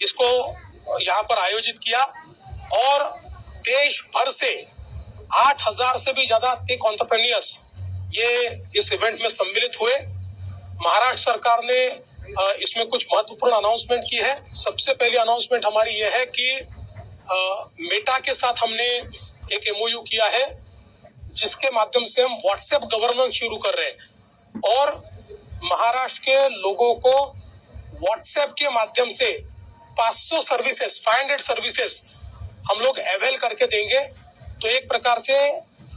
इसको यहाँ पर आयोजित किया और देश भर से 8,000 से भी ज्यादा टेक एंटरप्रेन्योर्स ये इस इवेंट में सम्मिलित हुए। महाराष्ट्र सरकार ने इसमें कुछ महत्वपूर्ण अनाउंसमेंट की है। सबसे पहली अनाउंसमेंट हमारी ये है कि मेटा के साथ हमने एक एमओयू किया है, जिसके माध्यम से हम व्हाट्सएप गवर्नेंस शुरू कर रहे हैं और महाराष्ट्र के लोगों को व्हाट्सएप के माध्यम से 500 सर्विसेज हम लोग अवेल करके देंगे। तो एक प्रकार से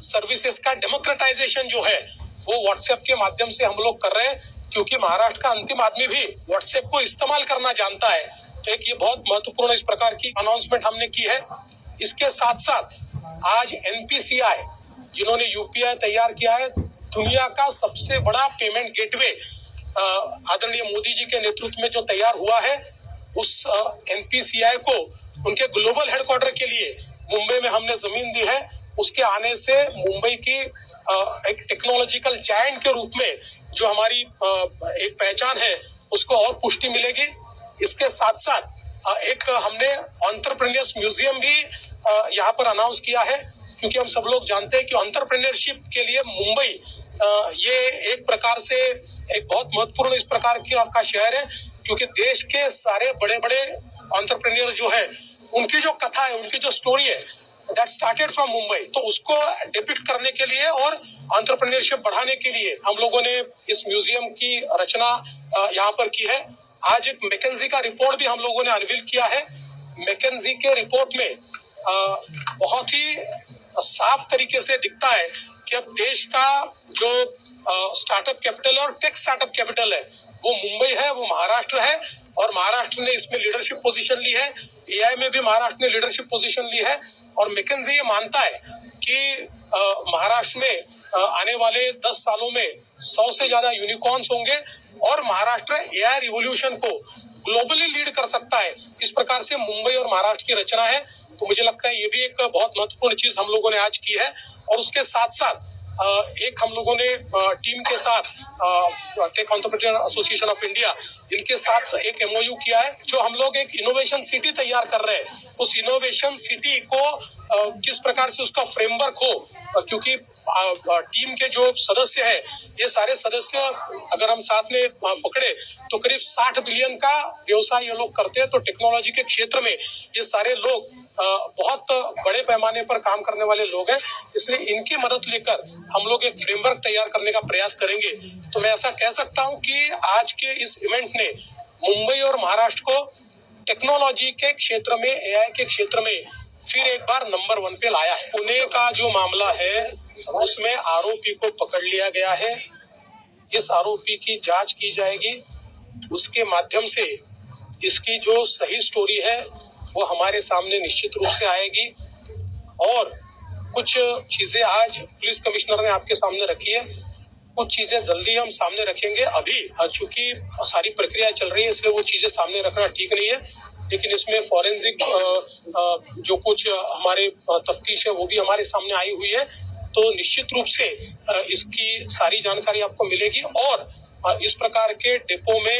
सर्विसेज का डेमोक्रेटाइजेशन जो है वो व्हाट्सएप के माध्यम से हम लोग कर रहे हैं, क्योंकि महाराष्ट्र का अंतिम आदमी भी व्हाट्सएप को इस्तेमाल करना जानता है। तो एक ये बहुत महत्वपूर्ण इस प्रकार की अनाउंसमेंट हमने की है। इसके साथ साथ आज एनपीसीआई जिन्होंने यूपीआई तैयार किया है, दुनिया का सबसे बड़ा पेमेंट गेटवे आदरणीय मोदी जी के नेतृत्व में जो तैयार हुआ है, उस एनपीसीआई को उनके ग्लोबल हेडक्वार्टर के लिए मुंबई में हमने जमीन दी है। उसके आने से मुंबई की एक टेक्नोलॉजिकल जायंट के रूप में जो हमारी एक पहचान है उसको और पुष्टि मिलेगी। इसके साथ साथ एक हमने एंटरप्रेन्योर्स म्यूजियम भी यहाँ पर अनाउंस किया है, क्योंकि हम सब लोग जानते हैं कि एंटरप्रेन्योरशिप के लिए मुंबई ये एक प्रकार से एक बहुत महत्वपूर्ण इस प्रकार का शहर है, क्योंकि देश के सारे बड़े बड़े एंटरप्रेन्योर जो है उनकी जो कथा है, उनकी जो स्टोरी है, दैट स्टार्टेड फ्रॉम मुंबई। तो उसको डिपिक्ट करने के लिए और एंटरप्रेन्योरशिप बढ़ाने के लिए हम लोगों ने इस म्यूजियम की रचना यहाँ पर की है। आज एक मैकेंजी का रिपोर्ट भी हम लोगों ने अनवील किया है। मैकेंजी के रिपोर्ट में बहुत ही साफ तरीके से दिखता है कि अब देश का जो स्टार्टअप कैपिटल और टेक स्टार्टअप कैपिटल है वो मुंबई है, वो महाराष्ट्र है और महाराष्ट्र ने इसमें लीडरशिप पोजीशन ली है। एआई में भी महाराष्ट्र ने लीडरशिप पोजीशन ली है और मैकेंजी ये मानता है कि महाराष्ट्र में आने वाले 10 सालों में 100 से ज्यादा यूनिकॉर्न्स होंगे और महाराष्ट्र एआई रिवोल्यूशन को ग्लोबली लीड कर सकता है। इस प्रकार से मुंबई और महाराष्ट्र की रचना है। तो मुझे लगता है ये भी एक बहुत महत्वपूर्ण चीज हम लोगों ने आज की है। और उसके साथ साथ एक हम लोगों ने टीम के साथ take entrepreneur association of India इनके साथ एक एमओयू किया है, जो हम लोग एक इनोवेशन सिटी तैयार कर रहे हैं। उस इनोवेशन सिटी को किस प्रकार से उसका फ्रेमवर्क हो, क्योंकि टीम के जो सदस्य है ये सारे सदस्य अगर हम साथ में पकड़े तो करीब 60 बिलियन का व्यवसाय ये लोग करते हैं। तो टेक्नोलॉजी के क्षेत्र में ये सारे लोग बहुत बड़े पैमाने पर काम करने वाले लोग हैं, इसलिए इनकी मदद लेकर हम लोग एक फ्रेमवर्क तैयार करने का प्रयास करेंगे। तो मैं ऐसा कह सकता हूं कि आज के इस इवेंट ने मुंबई और महाराष्ट्र को टेक्नोलॉजी के क्षेत्र में, एआई के क्षेत्र में फिर एक बार नंबर 1 पे लाया है। पुणे का जो मामला है उसमें आरोपी को पकड़ लिया गया है। इस आरोपी की जांच की जाएगी, उसके माध्यम से इसकी जो सही स्टोरी है वो हमारे सामने निश्चित रूप से आएगी। और कुछ चीजें आज पुलिस कमिश्नर ने आपके सामने रखी है, कुछ चीजें जल्दी हम सामने रखेंगे। अभी चूंकि सारी प्रक्रिया चल रही है इसलिए वो चीजें सामने रखना ठीक नहीं है, लेकिन इसमें फॉरेंसिक जो कुछ हमारे तफ्तीश है वो भी हमारे सामने आई हुई है। तो निश्चित रूप से इसकी सारी जानकारी आपको मिलेगी और इस प्रकार के डिपो में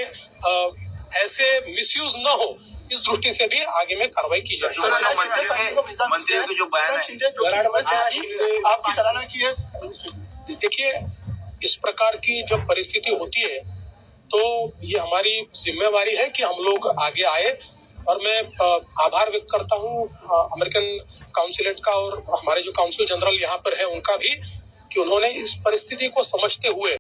ऐसे मिसयूज न हो, इस दृष्टि से भी आगे में कार्रवाई की जाएगी। मंत्रियों के जो बयान है आपकी सराहना की है। देखिए, इस प्रकार की जब परिस्थिति होती है तो ये हमारी जिम्मेवारी है कि हम लोग आगे आए। और मैं आभार व्यक्त करता हूँ अमेरिकन काउंसिलेट का और हमारे जो काउंसिल जनरल यहाँ पर है उनका भी, कि उन्होंने इस परिस्थिति को समझते हुए